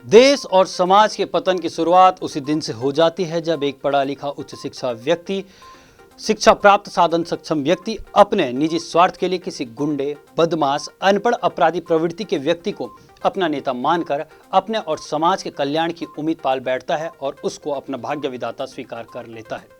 देश और समाज के पतन की शुरुआत उसी दिन से हो जाती है जब एक पढ़ा लिखा उच्च शिक्षा प्राप्त साधन सक्षम व्यक्ति अपने निजी स्वार्थ के लिए किसी गुंडे, बदमाश, अनपढ़ अपराधी प्रवृत्ति के व्यक्ति को अपना नेता मानकर अपने और समाज के कल्याण की उम्मीद पाल बैठता है और उसको अपना भाग्य विधाता स्वीकार कर लेता है।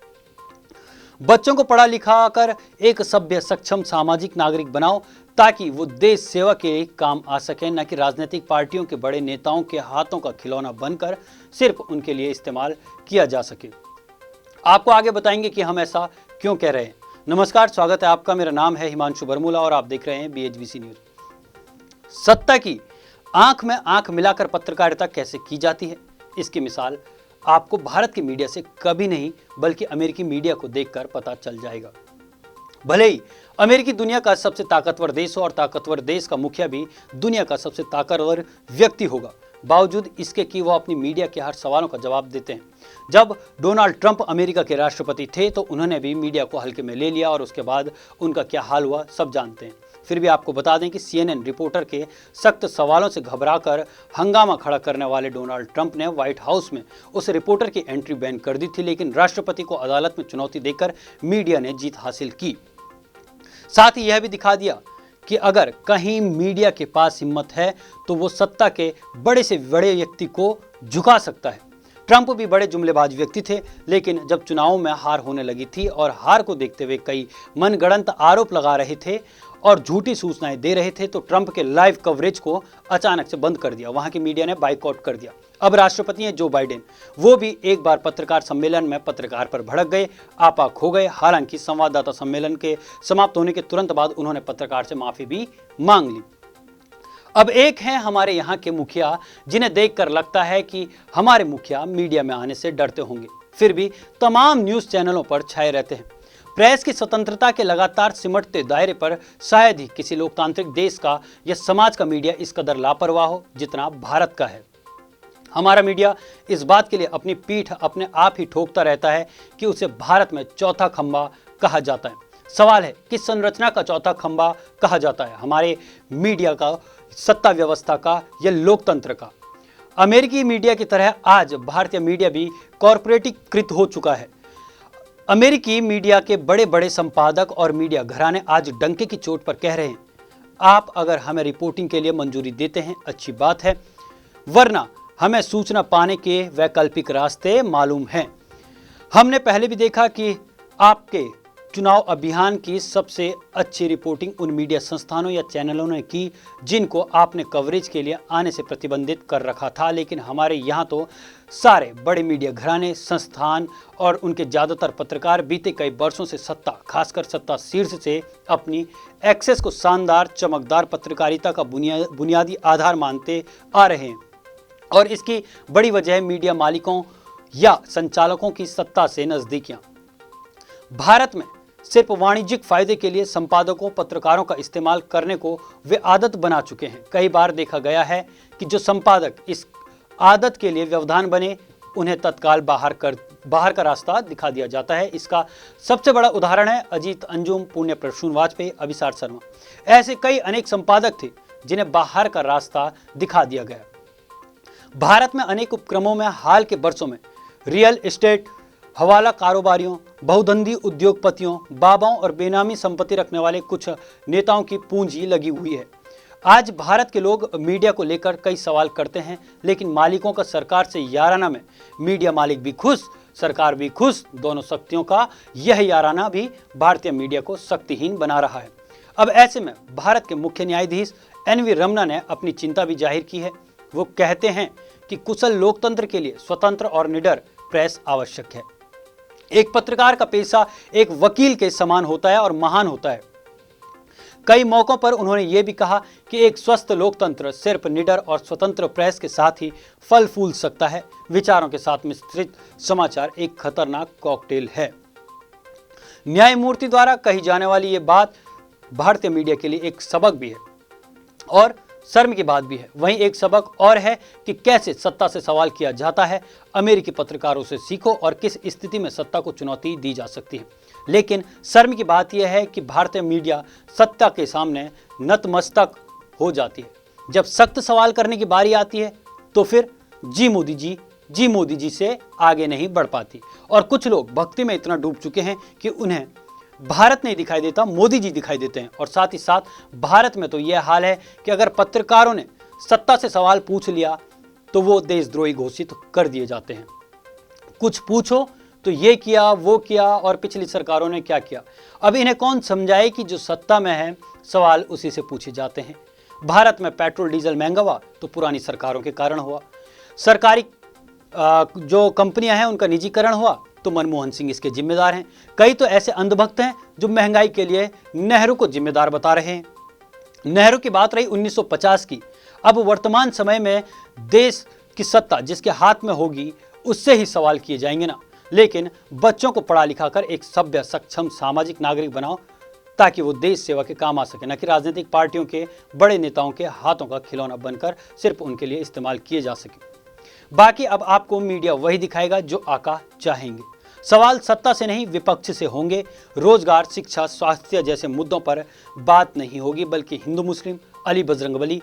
बच्चों को पढ़ा लिखा कर एक सभ्य सक्षम सामाजिक नागरिक बनाओ ताकि वो देश सेवा के काम आ सके, न कि राजनीतिक पार्टियों के बड़े नेताओं के हाथों का खिलौना बनकर सिर्फ उनके लिए इस्तेमाल किया जा सके। आपको आगे बताएंगे कि हम ऐसा क्यों कह रहे हैं। नमस्कार, स्वागत है आपका। मेरा नाम है हिमांशु बरमूला और आप देख रहे हैं BHBC न्यूज। सत्ता की आंख में आंख मिलाकर पत्रकारिता कैसे की जाती है, इसकी मिसाल आपको भारत की मीडिया से कभी नहीं बल्कि अमेरिकी मीडिया को देखकर पता चल जाएगा। भले ही अमेरिकी दुनिया का सबसे ताकतवर देश हो और ताकतवर देश का मुखिया भी दुनिया का सबसे ताकतवर व्यक्ति होगा, बावजूद इसके कि वो अपनी मीडिया के हर सवालों का जवाब देते हैं। जब डोनाल्ड ट्रंप अमेरिका के राष्ट्रपति थे तो उन्होंने भी मीडिया को हल्के में ले लिया और उसके बाद उनका क्या हाल हुआ सब जानते हैं। फिर भी आपको बता दें कि CNN रिपोर्टर के सख्त सवालों से घबराकर हंगामा खड़ा करने वाले डोनाल्ड ट्रंप ने व्हाइट हाउस में उस रिपोर्टर की एंट्री बैन कर दी थी, लेकिन राष्ट्रपति को अदालत में चुनौती देकर मीडिया ने जीत हासिल की। साथ ही यह भी दिखा दिया कि अगर कहीं मीडिया के पास हिम्मत है तो वो सत्ता के बड़े से बड़े व्यक्ति को झुका सकता है। ट्रंप भी बड़े जुमलेबाज व्यक्ति थे, लेकिन जब चुनावों में हार होने लगी थी और हार को देखते हुए कई मनगढ़ंत आरोप लगा रहे थे और झूठी सूचनाएं दे रहे थे तो ट्रंप के लाइव कवरेज को अचानक से बंद कर दिया। वहां की मीडिया ने बाइकआउट कर दिया। अब राष्ट्रपति हैं जो बाइडेन, वो भी एक बार पत्रकार सम्मेलन में पत्रकार पर भड़क गए, आपा खो गए। हालांकि संवाददाता सम्मेलन के समाप्त होने के तुरंत बाद उन्होंने पत्रकार से माफी भी मांग ली। अब एक हैं हमारे यहाँ के मुखिया जिन्हें देखकर लगता है कि हमारे मुखिया मीडिया में आने से डरते होंगे, फिर भी तमाम न्यूज चैनलों पर छाए रहते हैं। प्रेस की स्वतंत्रता के लगातार सिमटते दायरे पर शायद ही किसी लोकतांत्रिक देश का या समाज का मीडिया इस कदर लापरवाह हो जितना भारत का है। हमारा मीडिया इस बात के लिए अपनी पीठ अपने आप ही ठोकता रहता है कि उसे भारत में चौथा खंभा कहा जाता है। सवाल है किस संरचना का चौथा खंभा कहा जाता है, हमारे मीडिया का, सत्ता व्यवस्था का या लोकतंत्र का? अमेरिकी मीडिया की तरह आज भारतीय मीडिया भी कॉर्पोरेटीकृत हो चुका है। अमेरिकी मीडिया के बड़े बड़े संपादक और मीडिया घराने आज डंके की चोट पर कह रहे हैं, आप अगर हमें रिपोर्टिंग के लिए मंजूरी देते हैं अच्छी बात है, वरना हमें सूचना पाने के वैकल्पिक रास्ते मालूम हैं। हमने पहले भी देखा कि आपके चुनाव अभियान की सबसे अच्छी रिपोर्टिंग उन मीडिया संस्थानों या चैनलों ने की जिनको आपने कवरेज के लिए आने से प्रतिबंधित कर रखा था, लेकिन हमारे यहाँ तो सारे बड़े मीडिया घराने, संस्थान और उनके ज़्यादातर पत्रकार बीते कई वर्षों से सत्ता, खासकर सत्ता शीर्ष से अपनी एक्सेस को शानदार चमकदार पत्रकारिता का बुनियादी आधार मानते आ रहे हैं। और इसकी बड़ी वजह है मीडिया मालिकों या संचालकों की सत्ता से नजदीकियां। भारत में सिर्फ वाणिज्यिक फायदे के लिए संपादकों, पत्रकारों का इस्तेमाल करने को वे आदत बना चुके हैं। कई बार देखा गया है कि जो संपादक इस आदत के लिए व्यवधान बने उन्हें तत्काल बाहर का रास्ता दिखा दिया जाता है। इसका सबसे बड़ा उदाहरण है अजीत अंजुम, पुण्य प्रसून वाजपेयी, अभिसार शर्मा। ऐसे कई अनेक संपादक थे जिन्हें बाहर का रास्ता दिखा दिया गया। भारत में अनेक उपक्रमों में हाल के वर्षों में रियल एस्टेट, हवाला कारोबारियों, बहुधंधी उद्योगपतियों, बाबाओं और बेनामी संपत्ति रखने वाले कुछ नेताओं की पूंजी लगी हुई है। आज भारत के लोग मीडिया को लेकर कई सवाल करते हैं, लेकिन मालिकों का सरकार से याराना में मीडिया मालिक भी खुश, सरकार भी खुश। दोनों शक्तियों का यह याराना भी भारतीय मीडिया को शक्तिहीन बना रहा है। अब ऐसे में भारत के मुख्य न्यायाधीश NV रमन्ना ने अपनी चिंता भी जाहिर की है। वो कहते हैं कि कुशल लोकतंत्र के लिए स्वतंत्र और निडर प्रेस आवश्यक है। एक पत्रकार का पेशा एक वकील के समान होता है और महान होता है। कई मौकों पर उन्होंने ये भी कहा कि एक स्वस्थ लोकतंत्र सिर्फ निडर और स्वतंत्र प्रेस के साथ ही फल फूल सकता है। विचारों के साथ मिश्रित समाचार एक खतरनाक कॉकटेल है। न्यायमूर्ति द्वारा कही जाने वाली ये बात भारतीय मीडिया के लिए एक सबक भी है और शर्म की बात भी है। वहीं एक सबक और है कि कैसे सत्ता से सवाल किया जाता है। अमेरिकी पत्रकारों से सीखो और किस स्थिति में सत्ता को चुनौती दी जा सकती है। लेकिन शर्म की बात यह है कि भारतीय मीडिया सत्ता के सामने नतमस्तक हो जाती है। जब सख्त सवाल करने की बारी आती है तो फिर जी मोदी जी से आगे नहीं बढ़ पाती। और कुछ लोग भक्ति में इतना डूब चुके हैं कि उन्हें भारत नहीं दिखाई देता, मोदी जी दिखाई देते हैं। और साथ ही साथ भारत में तो यह हाल है कि अगर पत्रकारों ने सत्ता से सवाल पूछ लिया तो वो देशद्रोही घोषित कर दिए जाते हैं। कुछ पूछो तो ये किया वो किया और पिछली सरकारों ने क्या किया। अब इन्हें कौन समझाए कि जो सत्ता में है सवाल उसी से पूछे जाते हैं। भारत में पेट्रोल डीजल महंगा हुआ तो पुरानी सरकारों के कारण हुआ। सरकारी जो कंपनियां हैं उनका निजीकरण हुआ तो मनमोहन सिंह इसके जिम्मेदार हैं। कई तो ऐसे अंधभक्त हैं जो महंगाई के लिए नेहरू को जिम्मेदार बता रहे हैं। नेहरू की बात रही 1950 की। अब वर्तमान समय में देश की सत्ता जिसके हाथ में होगी उससे ही सवाल किए जाएंगे ना। लेकिन बच्चों को पढ़ा लिखा कर एक सभ्य, सक्षम, सामाजिक नागरिक बनाओ ताकि वो देश सेवा के काम आ सके, न कि राजनीतिक पार्टियों के बड़े नेताओं के हाथों का खिलौना बनकर सिर्फ उनके लिए इस्तेमाल किए जा सके। बाकी अब आपको मीडिया वही दिखाएगा जो आका चाहेंगे। सवाल सत्ता से नहीं विपक्ष से होंगे। रोजगार, शिक्षा, स्वास्थ्य जैसे मुद्दों पर बात नहीं होगी बल्कि हिंदू मुस्लिम, अली बजरंगबली,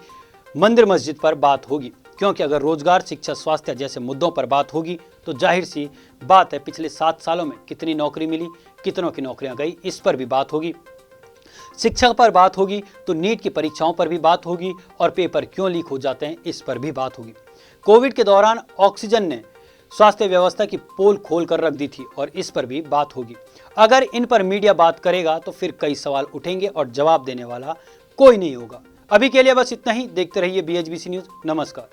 मंदिर मस्जिद पर बात होगी। क्योंकि अगर रोजगार, शिक्षा, स्वास्थ्य जैसे मुद्दों पर बात होगी तो जाहिर सी बात है पिछले 7 सालों में कितनी नौकरी मिली, कितनों की नौकरियां गई, इस पर भी बात होगी। शिक्षा पर बात होगी तो नीट की परीक्षाओं पर भी बात होगी और पेपर क्यों लीक हो जाते हैं इस पर भी बात होगी। कोविड के दौरान ऑक्सीजन ने स्वास्थ्य व्यवस्था की पोल खोल कर रख दी थी और इस पर भी बात होगी। अगर इन पर मीडिया बात करेगा तो फिर कई सवाल उठेंगे और जवाब देने वाला कोई नहीं होगा। अभी के लिए बस इतना ही। देखते रहिए BHBC न्यूज। नमस्कार।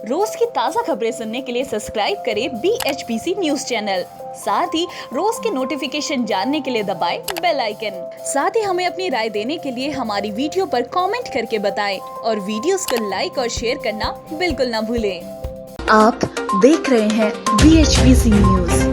रोज की ताज़ा खबरें सुनने के लिए सब्सक्राइब करें BHBC न्यूज चैनल। साथ ही रोज के नोटिफिकेशन जानने के लिए दबाएं बेल आइकन। साथ ही हमें अपनी राय देने के लिए हमारी वीडियो पर कमेंट करके बताएं और वीडियोस को लाइक और शेयर करना बिल्कुल ना भूलें। आप देख रहे हैं BHBC न्यूज।